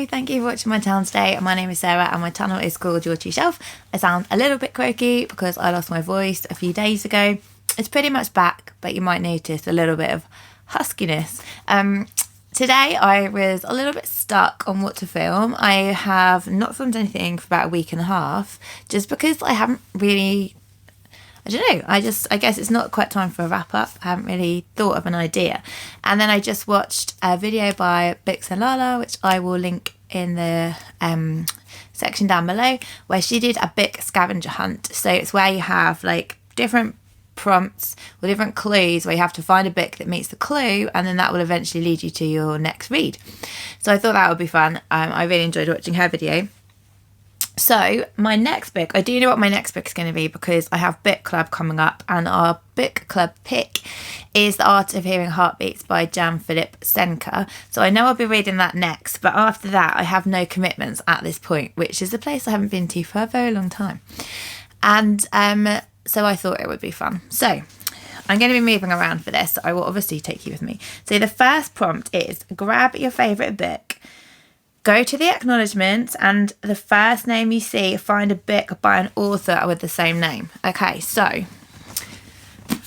Hello, thank you for watching my channel today. My name is Sarah and my channel is called Your True Shelf. I sound a little bit croaky because I lost my voice a few days ago. It's pretty much back, but you might notice a little bit of huskiness. Today I was a little bit stuck on what to film. I have not filmed anything for about a week and a half just because I haven't really, I don't know, I guess it's not quite time for a wrap up. I haven't really thought of an idea. And then I just watched a video by Books and Lala, which I will link in the section down below, where she did a book scavenger hunt. So it's where you have like different prompts or different clues where you have to find a book that meets the clue, and then that will eventually lead you to your next read. So I thought that would be fun. I really enjoyed watching her video. So my next book, I do know what my next book is going to be because I have book club coming up, and our book club pick is The Art of Hearing Heartbeats by Jan-Philipp Senker. So I know I'll be reading that next, but after that I have no commitments at this point, which is a place I haven't been to for a very long time. And so I thought it would be fun. So I'm going to be moving around for this. So I will obviously take you with me. So the first prompt is grab your favourite book, go to the acknowledgements, and the first name you see, find a book by an author with the same name. Okay, so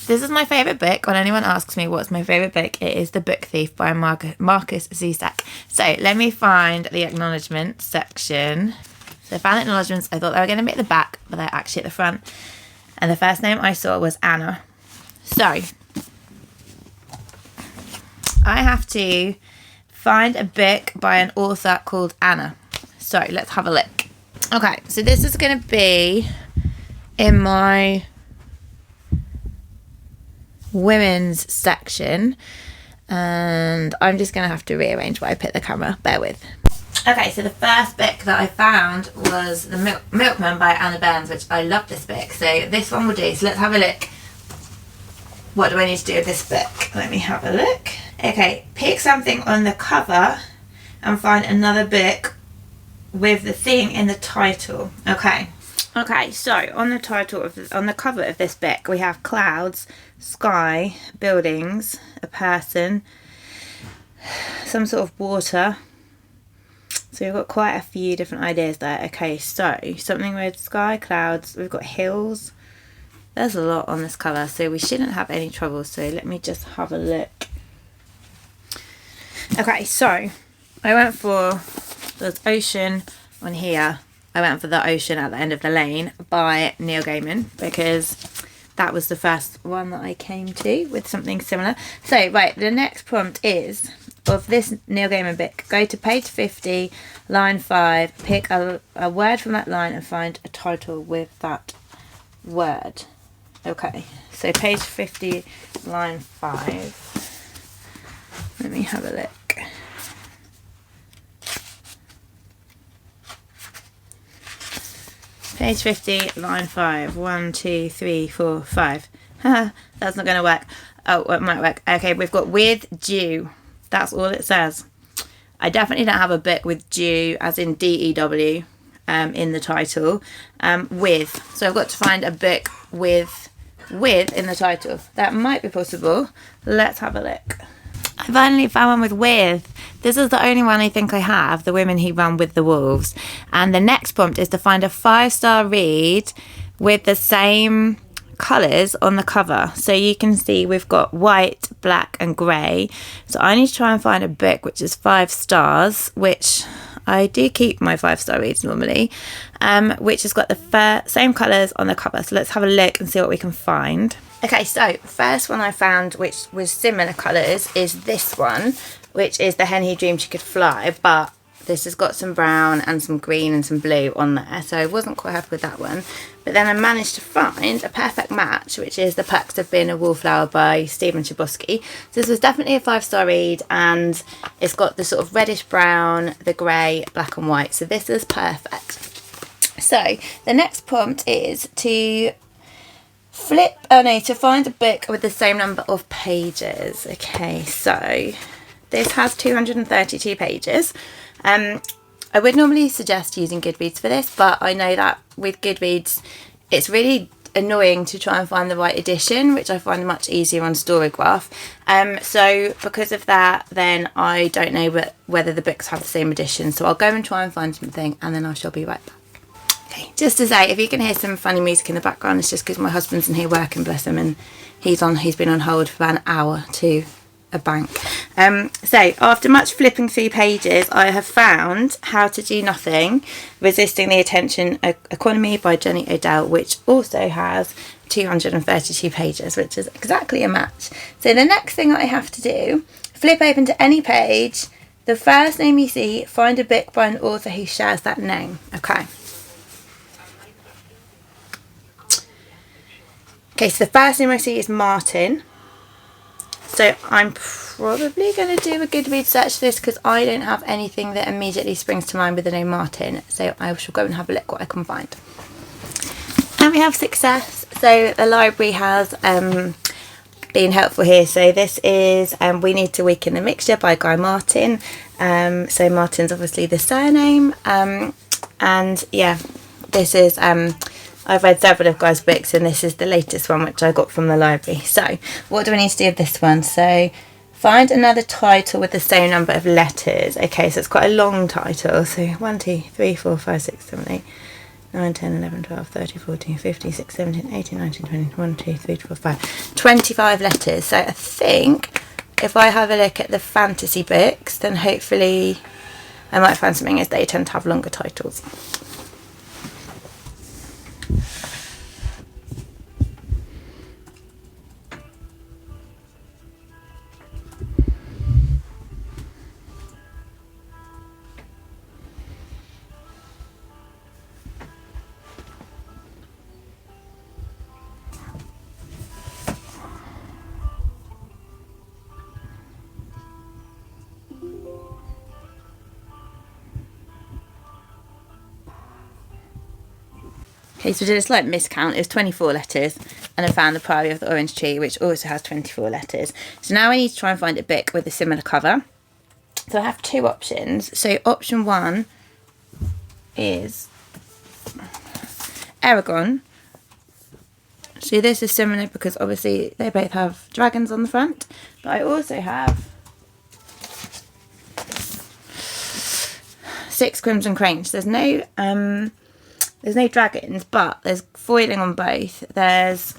this is my favourite book. When anyone asks me what's my favourite book, it is The Book Thief by Marcus Zusak. So let me find the acknowledgements section. So I found acknowledgements. I thought they were going to be at the back, but they're actually at the front. And the first name I saw was Anna. So I have to find a book by an author called Anna. So let's have a look. Okay, so this is going to be in my women's section, and I'm just going to have to rearrange where I put the camera. Bear with. Okay, so the first book that I found was The Milkman by Anna Burns, which I love this book. So this one will do. So let's have a look. What do I need to do with this book? Let me have a look. Okay, pick something on the cover and find another book with the thing in the title. Okay, so on the cover of this book, we have clouds, sky, buildings, a person, some sort of water. So we've got quite a few different ideas there. Okay, so something with sky, clouds, we've got hills. There's a lot on this cover, so we shouldn't have any trouble. So let me just have a look. Okay, so I went for the ocean on here. I went for The Ocean at the End of the Lane by Neil Gaiman because that was the first one that I came to with something similar. So, right, the next prompt is, of this Neil Gaiman book, go to page 50, line 5, pick a word from that line and find a title with that word. Okay, so page 50, line 5. Let me have a look. Page 50, line 5. 1, 2, 3, 4, 5. That's not going to work. Oh, it might work. Okay, we've got with dew. That's all it says. I definitely don't have a book with dew, as in D-E-W, in the title. With. So I've got to find a book with in the title. That might be possible. Let's have a look. I finally found one with. This is the only one I think I have, The Women Who Run with the Wolves. And the next prompt is to find a 5-star read with the same colours on the cover. So you can see we've got white, black and grey. So I need to try and find a book which is 5 stars, which I do keep my 5-star reads normally, which has got the same colours on the cover. So let's have a look and see what we can find. Okay, so first one I found which was similar colours is this one, which is The Hen Who Dreamed She Could Fly, but this has got some brown and some green and some blue on there, so I wasn't quite happy with that one. But then I managed to find a perfect match, which is The Perks of Being a Wallflower by Stephen Chbosky. So this was definitely a 5-star read, and it's got the sort of reddish brown, the grey, black and white, so this is perfect. So the next prompt is to to find a book with the same number of pages. Okay, so this has 232 pages. I would normally suggest using Goodreads for this, but I know that with Goodreads it's really annoying to try and find the right edition, which I find much easier on Storygraph. So because of that, then I don't know whether the books have the same edition. So I'll go and try and find something, and then I shall be right back. Okay, just to say, if you can hear some funny music in the background, it's just because my husband's in here working, bless him, and he's been on hold for about an hour to a bank. So after much flipping through pages, I have found How to Do Nothing, Resisting the Attention Economy by Jenny Odell, which also has 232 pages, which is exactly a match. So the next thing I have to do, flip open to any page, the first name you see, find a book by an author who shares that name. Okay, so the first name I see is Martin. So I'm probably going to do a Goodreads search for this because I don't have anything that immediately springs to mind with the name Martin. So I shall go and have a look what I can find. And we have success. So the library has been helpful here. So this is We Need to Weaken the Mixture by Guy Martin. So Martin's obviously the surname. And yeah, this is... I've read several of Guy's books, and this is the latest one, which I got from the library. So what do I need to do with this one? So find another title with the same number of letters. Okay, so it's quite a long title. So 1, 2, 3, 4, 5, 6, 7, 8, 9, 10, 11, 12, 13, 14, 15, 16, 17, 18, 19, 20, 1, 2, 3, 4, 5. 25 letters. So I think if I have a look at the fantasy books, then hopefully I might find something, as they tend to have longer titles. Okay, so we did a slight miscount. It was 24 letters, and I found The Priory of the Orange Tree, which also has 24 letters. So now I need to try and find a book with a similar cover. So I have two options. So option one is Aragon. So this is similar because obviously they both have dragons on the front, but I also have Six Crimson Cranes. There's no dragons, but there's foiling on both. There's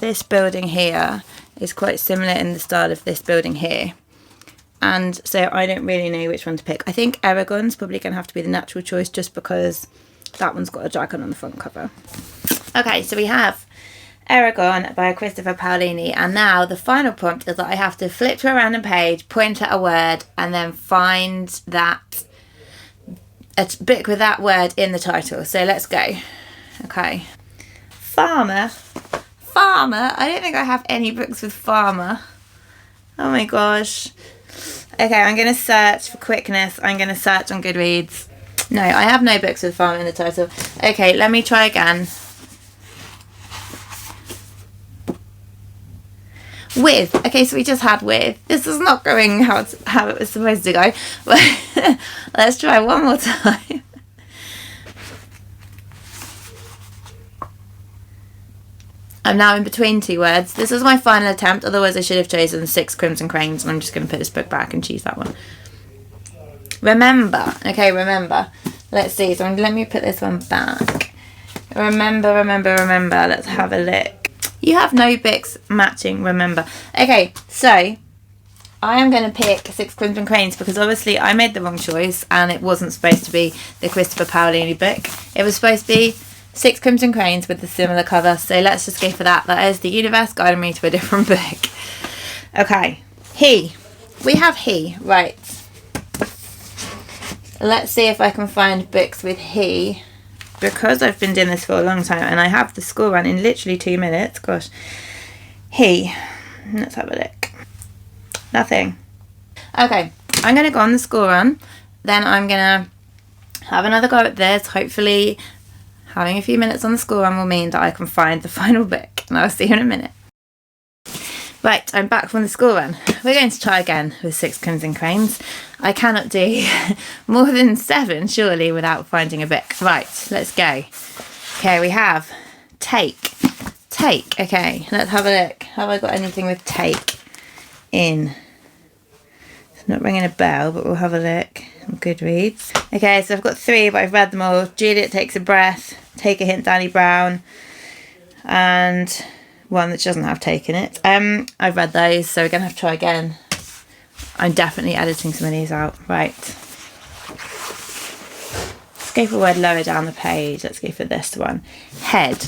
this building here is quite similar in the style of this building here. And so I don't really know which one to pick. I think Aragon's probably going to have to be the natural choice just because that one's got a dragon on the front cover. Okay, so we have Aragon by Christopher Paolini, and now the final prompt is that I have to flip to a random page, point at a word, and then find that a book with that word in the title. So let's go. Okay. Farmer. I don't think I have any books with farmer. Oh my gosh. Okay, I'm going to search for quickness. I'm going to search on Goodreads. No, I have no books with farmer in the title. Okay, let me try again. With. Okay, so we just had with. This is not going how it was supposed to go. But let's try one more time. I'm now in between two words. This is my final attempt. Otherwise, I should have chosen Six Crimson Cranes. And I'm just going to put this book back and choose that one. Remember. Okay, remember. Let's see. So let me put this one back. Remember. Let's have a look. You have no books matching remember. Okay, so I am going to pick Six Crimson Cranes because obviously I made the wrong choice and it wasn't supposed to be the Christopher Paolini book. It was supposed to be Six Crimson Cranes with the similar cover. So let's just go for that. That is the universe guiding me to a different book. Okay, he. We have he, right. Let's see if I can find books with he. Because I've been doing this for a long time and I have the school run in literally 2 minutes. Gosh. He. Let's have a look. Nothing. Okay. I'm going to go on the school run. Then I'm going to have another go at this. Hopefully having a few minutes on the school run will mean that I can find the final book. And I'll see you in a minute. Right, I'm back from the school run. We're going to try again with Six Crimson Cranes. I cannot do more than 7, surely, without finding a book. Right, let's go. Okay, we have take. Take. Okay, let's have a look. Have I got anything with take in? It's not ringing a bell, but we'll have a look on Goodreads. Okay, so I've got 3, but I've read them all. Juliet Takes a Breath, Take a Hint, Danny Brown, and one that doesn't have take in it. I've read those, so we're going to have to try again. I'm definitely editing some of these out. Right. Let's go for a word lower down the page. Let's go for this one. Head.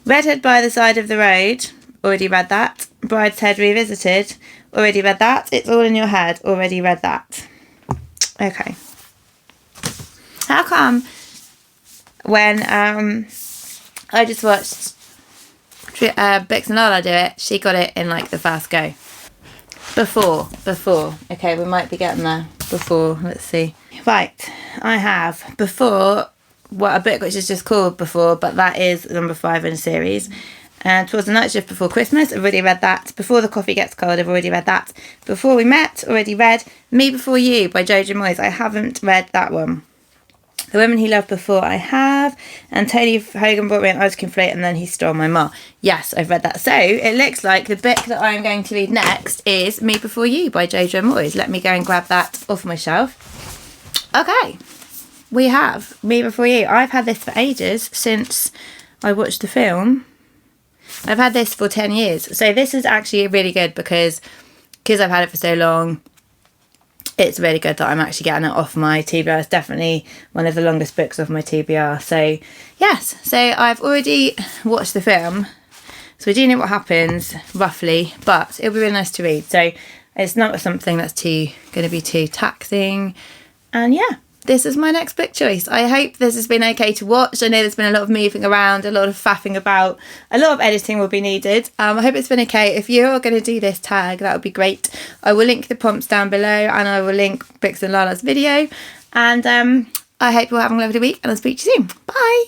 Redhead by the Side of the Road. Already read that. Brideshead Revisited. Already read that. It's All in Your Head. Already read that. Okay. How come when I just watched Bix and Lala do it, she got it in like the first go? Before. Okay, we might be getting there. Before, let's see. Right, I have Before, a book which is just called Before, but that is number 5 in a series. And Twas the Night Shift Before Christmas, I've already read that. Before the Coffee Gets Cold, I've already read that. Before We Met, already read. Me Before You by Jojo Moyes, I haven't read that one. The Women He Loved Before, I have. And Tony Hogan brought me an ice cream float and then he stole my ma. Yes, I've read that. So it looks like the book that I'm going to read next is Me Before You by Jojo Moyes. Let me go and grab that off my shelf. Okay, we have Me Before You. I've had this for ages, since I watched the film. I've had this for 10 years. So this is actually really good because I've had it for so long. It's really good that I'm actually getting it off my TBR. It's definitely one of the longest books off my TBR. So yes, so I've already watched the film. So we do know what happens roughly, but it'll be really nice to read. So it's not something that's going to be too taxing. And yeah, this is my next book choice. I hope this has been okay to watch. I know there's been a lot of moving around, a lot of faffing about, a lot of editing will be needed. I hope it's been okay. If you're going to do this tag, that would be great. I will link the prompts down below and I will link Bix and Lala's video. And I hope you're having a lovely week and I'll speak to you soon. Bye.